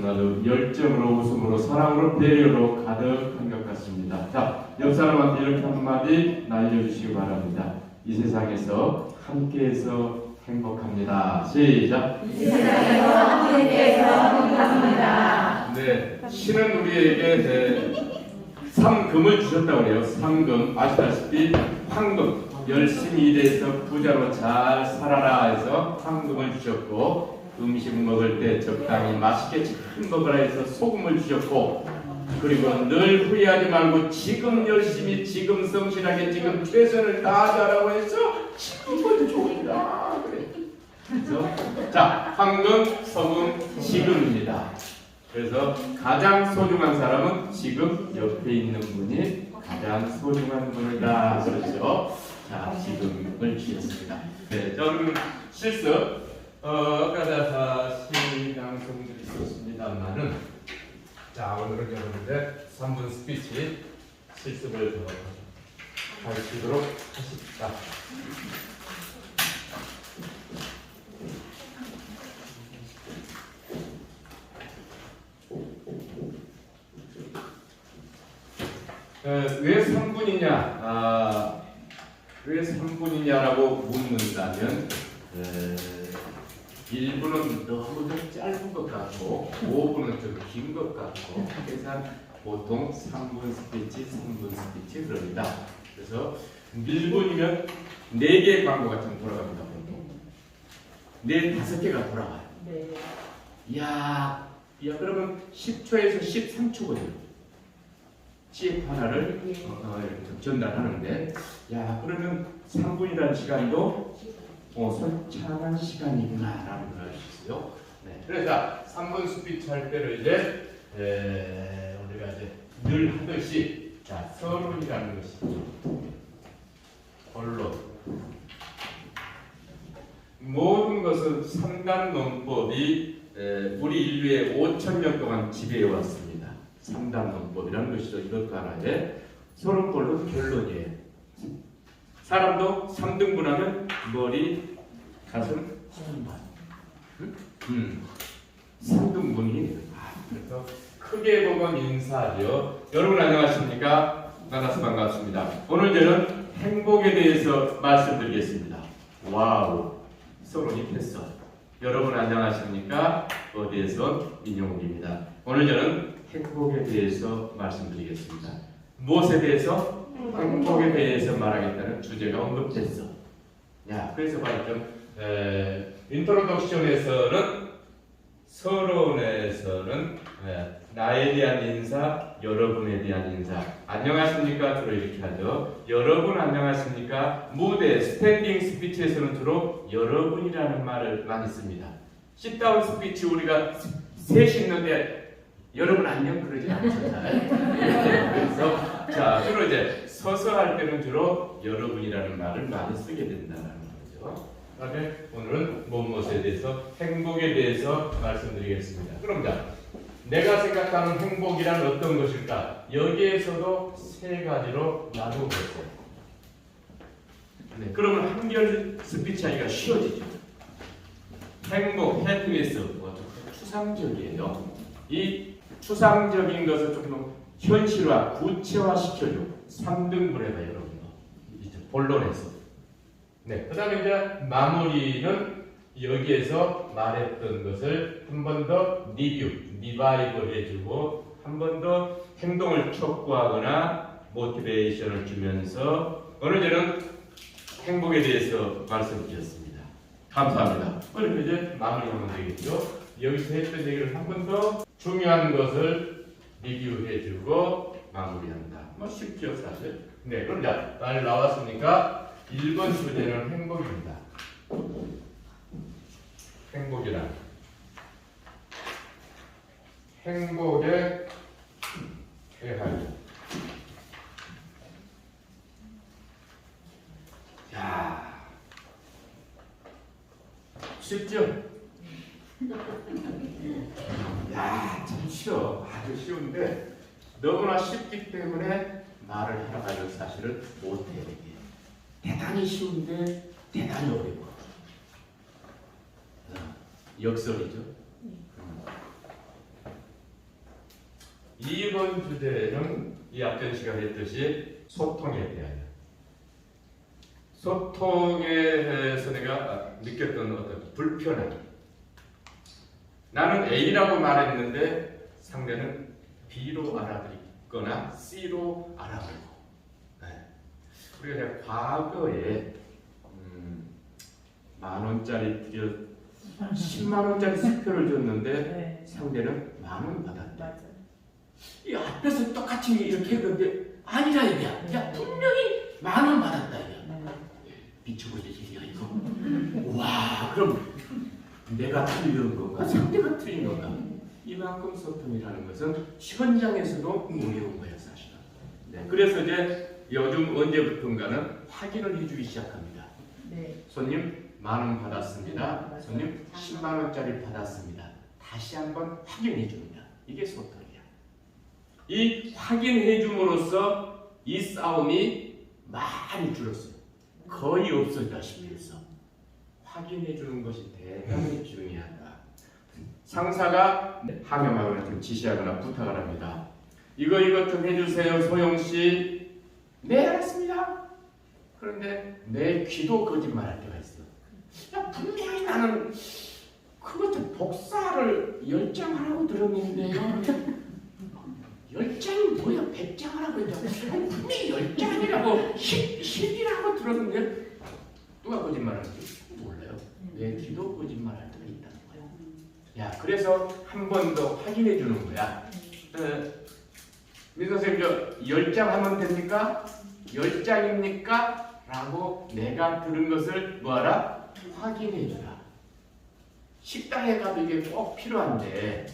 아주 열정으로 웃음으로 사랑으로 배려로 가득한 것 같습니다. 자, 옆 사람한테 이렇게 한마디 날려주시기 바랍니다. 이 세상에서 함께해서 행복합니다. 시작. 이 세상에서 함께해서 행복합니다. 네, 신은 우리에게 상금을 주셨다고 그래요. 상금, 아시다시피 황금, 열심히 일해서 부자로 잘 살아라 해서 황금을 주셨고, 음식 먹을 때 적당히 맛있게 잘 먹으라 해서 소금을 주셨고, 그리고 늘 후회하지 말고 지금 열심히 지금 성실하게 지금 최선을 다하자라고 해서 지금부터 좋습니다. 그래. 그래서 자, 황금, 소금, 지금입니다. 그래서 가장 소중한 사람은 지금 옆에 있는 분이 가장 소중한 분이다. 그렇죠? 자, 지금을 주셨습니다. 네, 저는 실습 아까 다시 방송들이 있었습니다만은, 자, 오늘은 여러분들 3분 스피치 실습을 가르치도록 하십시다. 왜 3분이냐? 왜 3분이냐라고 묻는다면, 1분은 너무 좀 짧은 것 같고 5분은 좀 긴 것 같고, 그래서 보통 3분 스피치, 3분 스피치 그럽니다. 그래서 1분이면 4개의 광고 같은 거 돌아갑니다. 보통 5개가 돌아가요. 네. 이야, 그러면 10초에서 13초거든요. CF 하나를 이렇게 전달하는데, 야, 그러면 3분이라는 시간도 선창한 시간이구나 라는 걸 알 수 있어요. 네. 그래서 3분 스피치 할 때를 이제 우리가 이제 늘 하듯이, 자, 서론이라는 것이 있죠. 본론. 모든 것은 3단 논법이 우리 인류의 5,000년 동안 지배해 왔습니다. 3단 논법이라는 것이죠. 이것도 하나의 서론, 본론, 결론이에요. 사람도 3등분하면 머리, 가슴, 손발. 3등분이. 그래서 크게 보건 인사하죠. 여러분 안녕하십니까? 만나서 반갑습니다. 오늘 저는 행복에 대해서 말씀드리겠습니다. 와우, 서론이 됐어. 여러분 안녕하십니까? 어디에서 민용욱입니다. 오늘 저는 행복에 대해서 말씀드리겠습니다. 무엇에 대해서? 행복에 대해서 말하겠다는 주제가 언급됐어. 야, 그래서 말이죠. 인트로덕션에서는, 서론에서는 나에 대한 인사, 여러분에 대한 인사. 안녕하십니까? 주로 이렇게 하죠. 여러분 안녕하십니까? 무대, 스탠딩 스피치에서는 주로 여러분이라는 말을 많이 씁니다. sit-down 스피치 우리가 셋이 있는데 여러분 안녕 그러지 않잖아요. 그래서 자, 주로 이제 서서 할 때는 주로 여러분이라는 말을 많이 쓰게 된다는 거죠. 그다음에 오늘은 무엇에 대해서, 행복에 대해서 말씀드리겠습니다. 그럼 자, 내가 생각하는 행복이란 어떤 것일까? 여기에서도 세 가지로 나누어보세요. 네, 그러면 한결 스피치 하기가 쉬워지죠. 행복, 해피니스, 추상적이에요. 이 추상적인 것을 조금 현실화, 구체화 시켜줘. 3등분해봐, 여러분. 본론에서. 네. 그 다음에 이제 마무리는 여기에서 말했던 것을 한 번 더 리바이브 해주고, 한 번 더 행동을 촉구하거나 모티베이션을 주면서 오늘 저는 행복에 대해서 말씀드렸습니다. 감사합니다. 그럼 이제 마무리하면 되겠죠. 여기서 했던 얘기를 한 번 더 중요한 것을 리뷰해주고 마무리한다. 뭐 쉽죠, 사실. 네, 그럼 자, 말 나왔으니까 1번 주제는 행복입니다. 행복이란 행복의 대할. 야, 쉽죠? 야, 참 쉬워. 아주 쉬운데 너무나 쉽기 때문에 말을 하러 가지고 사실은 못해요. 대단히 쉬운데 대단히 어려워. 역설이죠. 이번 주제는 이 앞전 시간에 했듯이 소통에 대하여. 소통에서 내가 느꼈던 어떤 불편함. 나는 A라고 말했는데 상대는 B로 알아듣거나 C로 알아듣고. 네. 우리가 내가 과거에 10,000원짜리 드려 10만원짜리 수표를 줬는데 네. 상대는 10,000원 받았다. 맞아요. 이 앞에서 똑같이 이렇게 했는데 아니라 이거야. 야 분명히 10,000원 받았다 이거야. 미쳐버리지 이거. 와 그럼 내가 틀린 건가? 상대가 틀린 건가? 이만큼 소통이라는 것은 현장에서도 어려운 거야 사실은. 네. 그래서 이제 요즘 언제부턴가는 확인을 해주기 시작합니다. 네. 손님 10,000원 받았습니다. 맞아요. 손님 10만원짜리 받았습니다. 다시 한번 확인해 줍니다. 이게 소통이야. 이 확인해 줌으로써 이 싸움이 많이 줄었어요. 거의 없어졌다시피 해서 확인해 주는 것이 대단히 중요하다. 상사가 항명하거나 좀 지시하거나 부탁을 합니다. 이것 좀 해주세요 소영씨. 네 알았습니다. 그런데 내 귀도 거짓말할 때가 있어. 야, 분명히 나는 그것도 복사를 10장 하라고 들었는데요. 10장이 뭐야? 100장 하라고 했잖아. 분명히 10장이라고 10이라고 들었는데 누가 거짓말하는지 몰라요. 내 귀도 거짓말할 때가 있다는 거야. 야, 그래서 한 번 더 확인해 주는 거야. 민 선생님 저 10장 하면 됩니까? 10장입니까? 라고 내가 들은 것을 뭐하라? 확인해 주라. 식당에 가도 이게 꼭 필요한데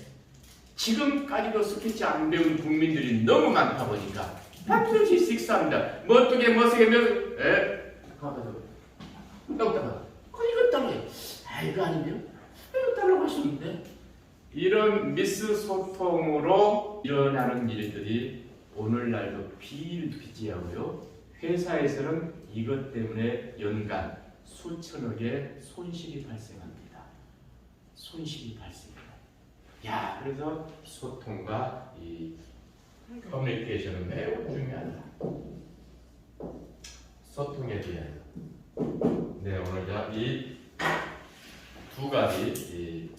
지금까지도 스피치 안 배운 국민들이 너무 많다 보니까 반드시 식사합니다. 멋두개 멋쓰게 가봐서 떡다가 이것 달라요. 이거 아니면 이거 달라고 하시는데 이런 미스 소통으로 일어나는 일들이 오늘날도 비일비재하고요. 회사에서는 이것 때문에 연간 수천억의 손실이 발생합니다. 손실이 발생해요. 야, 그래서 소통과 이 커뮤니케이션은 매우 중요하다. 소통에 대하여. 네, 오늘 이 두 가지 이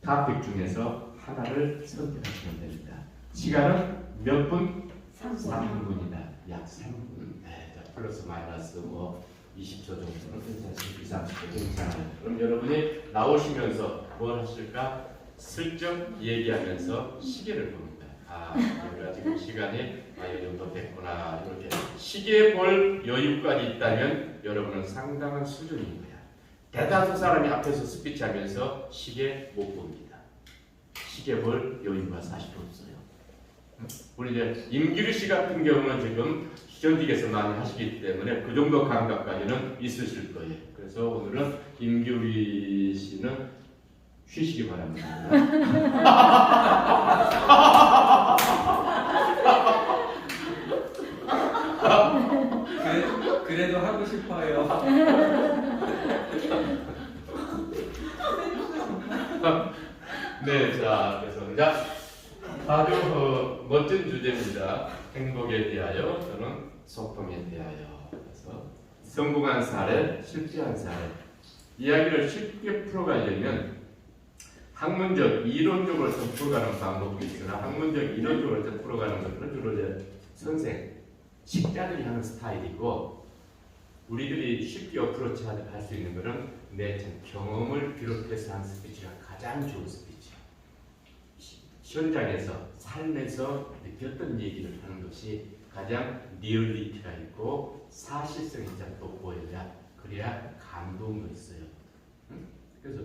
토픽 중에서 하나를 선택하시면 됩니다. 시간은 몇 분? 3분이다. 약 3분. 네, 자, 플러스 마이너스 뭐 20초 정도는 괜찮습니다. 30초 괜찮아요. 그럼 여러분이 나오시면서 뭘 하실까? 슬쩍 얘기하면서 시계를 봅니다. 우리가 지금 시간이 이 정도 됐구나. 이렇게 시계 볼 여유까지 있다면 여러분은 상당한 수준인 거야. 대다수 사람이 앞에서 스피치하면서 시계 못 봅니다. 시계 볼 여유가 사실 없어요. 우리 이제 임기루 씨 같은 경우는 지금 현직에서 많이 하시기 때문에 그 정도 감각까지는 있으실 거예요. 그래서 오늘은 임규리 씨는 쉬시기 바랍니다. 그래도 하고 싶어요. 네, 자, 그래서 아주 멋진 주제입니다. 행복에 대하여 또는 소통에 대하여. 그래서 성공한 사례, 실패한 사례. 이야기를 쉽게 풀어가려면 학문적, 이론적으로 좀 풀어가는 방법도 있으나 학문적, 이론적으로 좀 풀어가는 것들은 주로 이제 선생, 식자들이 하는 스타일이고 우리들이 쉽게 어프로치 할 수 있는 것은 내 경험을 비롯해서 한 스피치가 가장 좋은 스피치야. 현장에서, 삶에서 느꼈던 얘기를 하는 것이 가장 리얼리티가 있고 사실성이 돋보여야 그래야 감동도 있어요. 그래서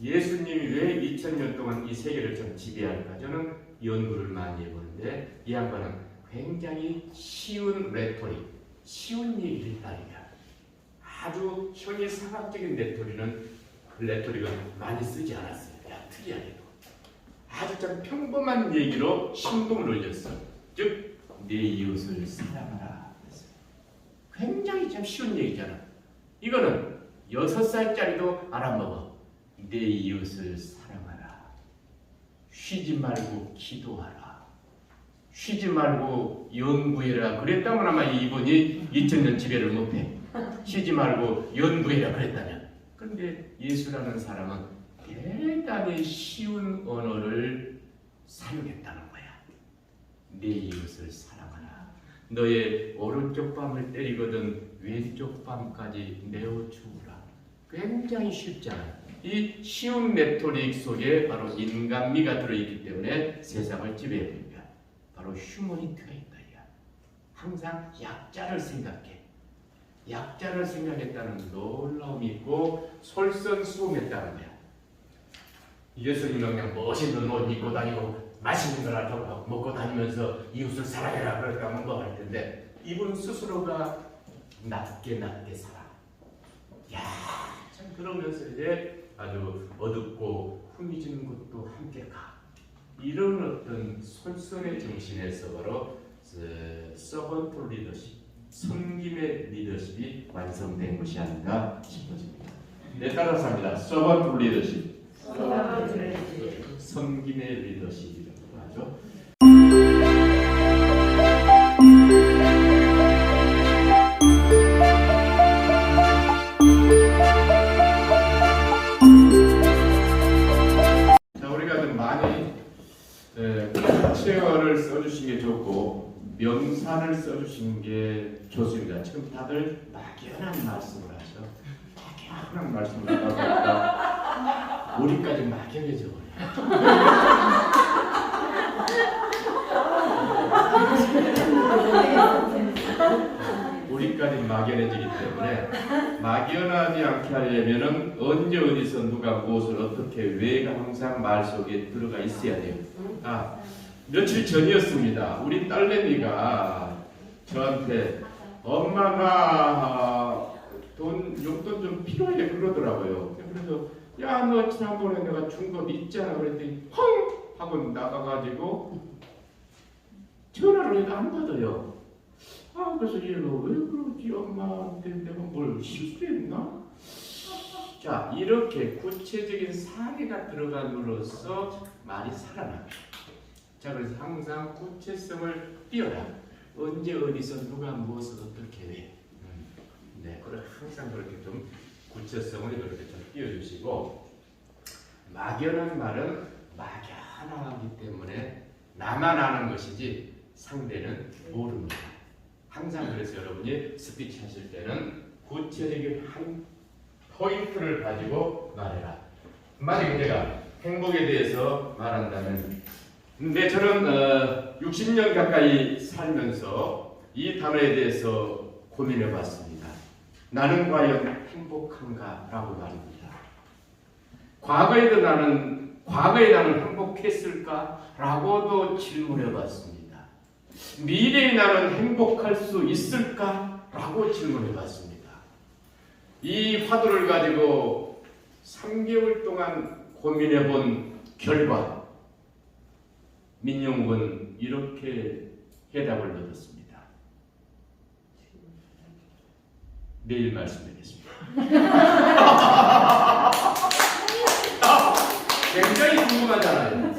예수님이 왜 2000년 동안 이 세계를 좀 지배할까? 저는 연구를 많이 해보는데 이 양반은 굉장히 쉬운 레토릭, 쉬운 얘기를 했다니까. 아주 현실사각적인 레토릭은 많이 쓰지 않았어요. 야, 특이하게도. 아주 좀 평범한 얘기로 심금을 올렸어. 즉, 내 이웃을 사랑하라. 굉장히 참 쉬운 얘기잖아. 이거는 6살짜리도 알아먹어. 내 이웃을 사랑하라. 쉬지 말고 기도하라. 쉬지 말고 연구해라. 그랬다면 아마 이분이 2000년 지배를 못해. 쉬지 말고 연구해라 그랬다면. 그런데 예수라는 사람은 대단히 쉬운 언어를 사용했다는 거야. 내 이웃을 사랑하라. 너의 오른쪽 밤을 때리거든 왼쪽 밤까지 내어주우라. 굉장히 쉽잖아. 이 쉬운 메토릭 속에 바로 인간미가 들어있기 때문에 세상을 지배해버린 거야. 바로 휴머니티가 있다. 항상 약자를 생각해. 약자를 생각했다는 놀라움이 있고 솔선수범했다는 거야. 예수님은 그냥 멋있는 옷 입고 다니고 맛있는 걸 하고 먹고 다니면서 이웃을 사랑해라 그랬다면 뭐 할 텐데 이분 스스로가 낮게 살아. 야, 참 그러면서 이제 아주 어둡고 후미진 곳도 함께 가. 이런 어떤 솔선의 정신에서 바로 서번트 리더십, 섬김의 리더십이 완성된 것이 아닌가 싶어집니다. 네, 따라서 합니다. 서번트 리더십, 섬김의 리더십이라고 하죠. 자, 우리가 좀 많이 체어를 써주신 게 좋고 명사를 써주신 게 좋습니다. 지금 다들 막연한 말씀을 하죠. 막연한 말씀을 하다 보니까 우리까지 막연해져 버려요. 우리까지 막연해지기 때문에 막연하지 않게 하려면은 언제 어디서 누가 무엇을 어떻게 왜가 항상 말 속에 들어가 있어야 돼요. 며칠 전이었습니다. 우리 딸내미가 저한테 엄마가 용돈 좀 필요해 그러더라고요. 그래서 야, 너 지난번에 내가 준 거 있잖아 그랬더니 펑 하고 나가가지고 전화를 해도 안 받아요. 그래서 얘가 왜 그러지 엄마한테 내가 뭘 실수했나? 자, 이렇게 구체적인 사례가 들어감으로써 말이 살아납니다. 자, 그래서 항상 구체성을 띄워라. 언제 어디서 누가 무엇을 어떻게 해. 네, 그래 항상 그렇게 좀 구체성을 그렇게 좀 띄워주시고 막연한 말은 막연하기 때문에 나만 아는 것이지 상대는 모릅니다. 항상 그래서 여러분이 스피치 하실 때는 구체적인 한 포인트를 가지고 말해라. 만약에 내가 행복에 대해서 말한다면 저는 60년 가까이 살면서 이 단어에 대해서 고민해 봤습니다. 나는 과연 행복한가? 라고 말입니다. 과거에 나는 행복했을까? 라고도 질문해 봤습니다. 미래에 나는 행복할 수 있을까? 라고 질문해 봤습니다. 이 화두를 가지고 3개월 동안 고민해 본 결과 민용군 이렇게 해답을 얻었습니다. 내일 말씀드리겠습니다. 굉장히 궁금하잖아요.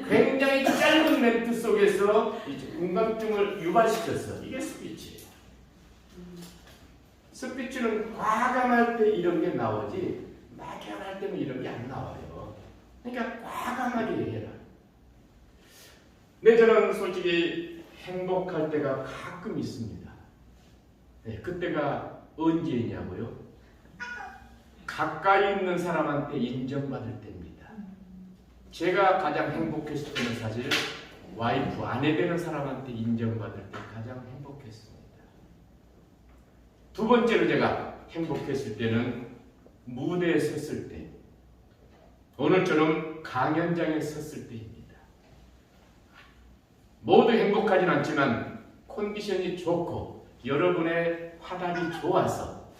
굉장히 짧은 멘트 속에서 궁금증을 유발시켰어. 이게 스피치예요. 스피치는 과감할 때 이런 게 나오지 막연할 때는 이런 게 안 나와요. 그러니까 과감하게 해라. 저는 솔직히 행복할 때가 가끔 있습니다. 네, 그때가 언제냐고요? 가까이 있는 사람한테 인정받을 때입니다. 제가 가장 행복했을 때는 사실 와이프, 아내 되는 사람한테 인정받을 때 가장 행복했습니다. 두 번째로 제가 행복했을 때는 무대에 섰을 때, 오늘처럼 강연장에 섰을 때입니다. 모두 행복하진 않지만 컨디션이 좋고 여러분의 화답이 좋아서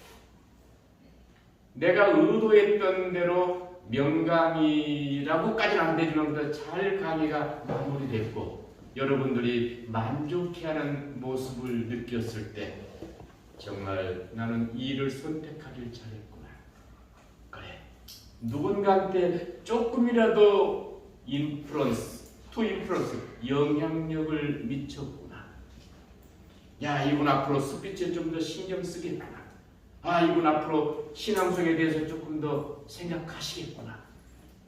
내가 의도했던 대로 명강의라고까지는 안 되지만 그래도 잘 강의가 마무리됐고 여러분들이 만족해하는 모습을 느꼈을 때 정말 나는 이 일을 선택하길 잘했구나. 그래, 누군가한테 조금이라도 투 인플루언스, 영향력을 미쳤구나. 야, 이분 앞으로 스피치에 좀 더 신경 쓰겠구나. 아, 이분 앞으로 신앙성에 대해서 조금 더 생각하시겠구나.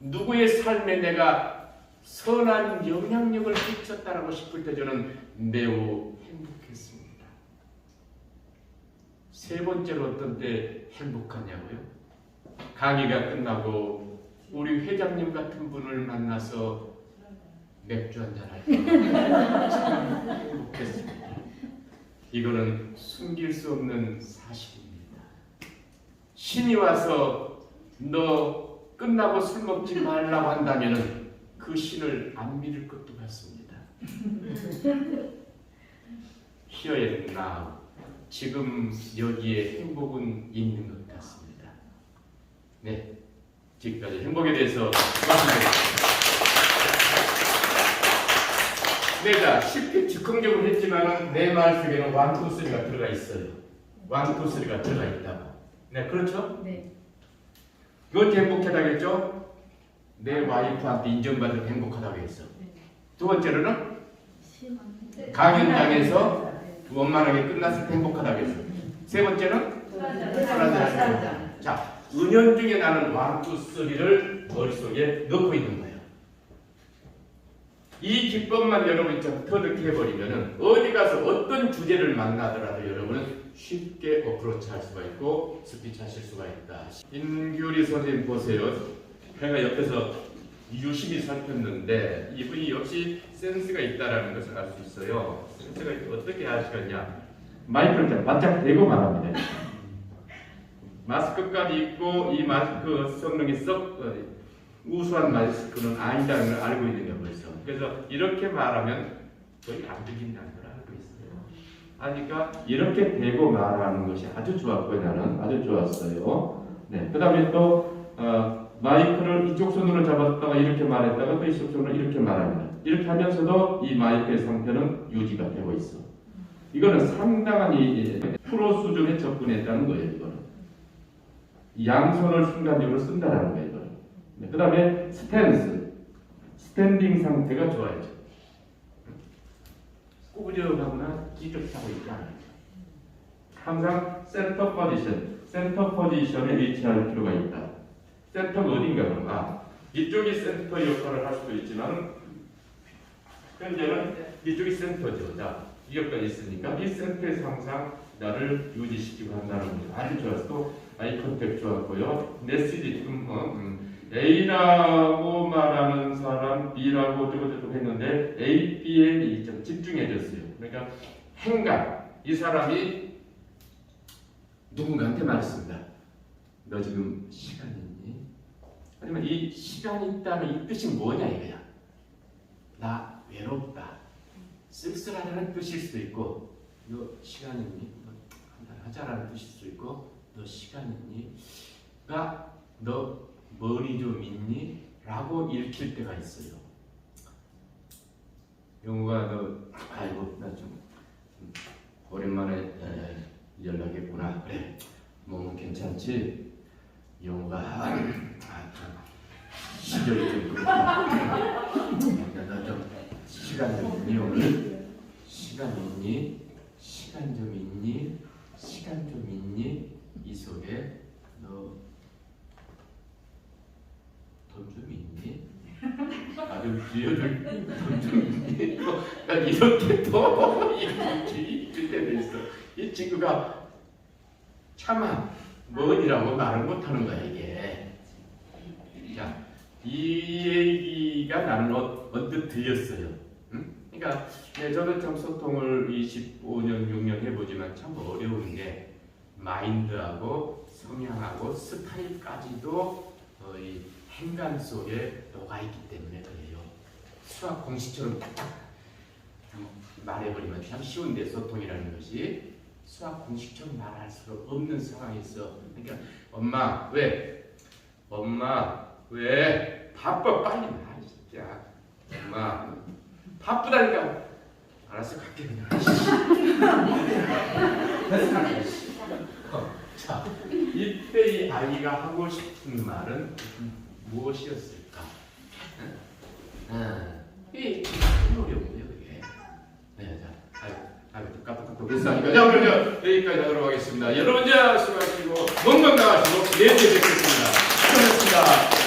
누구의 삶에 내가 선한 영향력을 끼쳤다라고 싶을 때 저는 매우 행복했습니다. 세 번째로 어떤 때 행복하냐고요? 강의가 끝나고 우리 회장님 같은 분을 만나서 맥주 한잔 할 때 행복했습니다. 이거는 숨길 수 없는 사실입니다. 신이 와서 너 끝나고 술 먹지 말라고 한다면 그 신을 안 믿을 것도 같습니다. Here and now, 지금 여기에 행복은 있는 것 같습니다. 네, 지금까지 행복에 대해서 말씀드렸습니다. 내가 쉽게 즉흥적으로 했지만 내 말 속에는 1, 2, 3가 들어가 있어요. 1, 2, 3가 들어가 있다고. 네, 그렇죠? 네. 그것이 행복하다겠죠? 내 와이프한테 인정받을 행복하다고 했어. 두 번째로는 강연장에서 원만하게 끝났을 때 행복하다고 했어. 세 번째는 자, 은연중에 나는 1, 2, 3를 머릿속에 넣고 있는 거예요. 이 기법만 여러분이 좀 터득해버리면 어디 가서 어떤 주제를 만나더라도 여러분은 쉽게 어프로치 할 수가 있고 스피치 하실 수가 있다. 인규리 선생님 보세요. 제가 옆에서 유심히 살폈는데 이분이 역시 센스가 있다는 것을 알 수 있어요. 센스가 어떻게 아시겠냐? 마이크를 바짝 대고 말합니다. 마스크까지 입고 이 마스크 성능이 썩 우수한 마스크는 아니다는 걸 알고 있는 게 벌써. 그래서 이렇게 말하면 거의 안 들린다는 걸 알고 있어요. 그러니까 이렇게 대고 말하는 것이 아주 좋았고요. 나는 아주 좋았어요. 네. 그 다음에 또 마이크를 이쪽 손으로 잡았다가 이렇게 말했다가 또 이쪽 손으로 이렇게 말합니다. 이렇게 하면서도 이 마이크의 상태는 유지가 되고 있어. 이거는 상당한 이 프로 수준에 접근했다는 거예요. 이거는 양손을 순간적으로 쓴다는 거예요. 이거는. 네. 그 다음에 스탠딩 상태가 좋아야죠. 꾸부려가거나 뒤적하고 있지 않아요. 항상 센터 포지션에 위치할 필요가 있다. 센터가 어딘가 그런가? 이쪽이 센터 역할을 할 수도 있지만 현재는 이쪽이 센터죠. 자, 이 역할이 있으니까 이 센터에서 항상 나를 유지시키고 한다는 거죠. 아주 좋았어. 또 아이 컨택 좋았고요. 메시지 지금 A라고 말하는 사람, B라고 어쩌고저쩌고 했는데 A, B에 좀 집중해졌어요. 그러니까 행간, 이 사람이 누군가한테 말했습니다. 너 지금 시간 있니? 하지만 이 시간이 있다는 이 뜻이 뭐냐 이거야. 나 외롭다. 쓸쓸하다는 뜻일 수도 있고 너 시간 있니? 한잔 하자라는 뜻일 수도 있고 너 시간 있니? 가 너 머리 좀 있니? 라고 읽힐 때가 있어요. 영우가 너 아이고 나 좀 오랜만에 연락했구나. 그래 몸은 괜찮지? 영우가 시절이 좀 그렇다. 너 좀 시간 좀 있니 오늘? 시간 있니? 시간 좀 있니? 시간 좀 있니? 이 속에 너 돈 좀 있니? 아주 뒤에를 돈 좀 있니? 이렇게 또 읽힐 때도 있어. 이 친구가 차마 뭐니라고 말을 못하는 거야 이게. 자, 이 얘기가 나는 언뜻 들렸어요. 응? 그러니까 저도 참 소통을 25년, 6년 해보지만 참 어려운 게 마인드하고 성향하고 스타일까지도 거의 행간 속에 녹아있기 때문에 그래요. 수학 공식처럼 딱딱 말해버리면 참 쉬운데 소통이라는 것이 수학 공식처럼 말할 수 없는 상황에서 그러니까 엄마 왜? 엄마 왜? 바빠 빨리 말해 진짜. 엄마 바쁘다니까. 알았어 갈게 그냥. 자, 이때 이 아이가 하고 싶은 말은 무엇이었을까? 이게 어려운데요, 이게. 네, 자, 깜빡깜빡 비슷하니까. 자, 그러면 여기까지 하도록 하겠습니다. 여러분, 자, 수고하시고, 건강하시고, 내일 뵙겠습니다. 수고하셨습니다.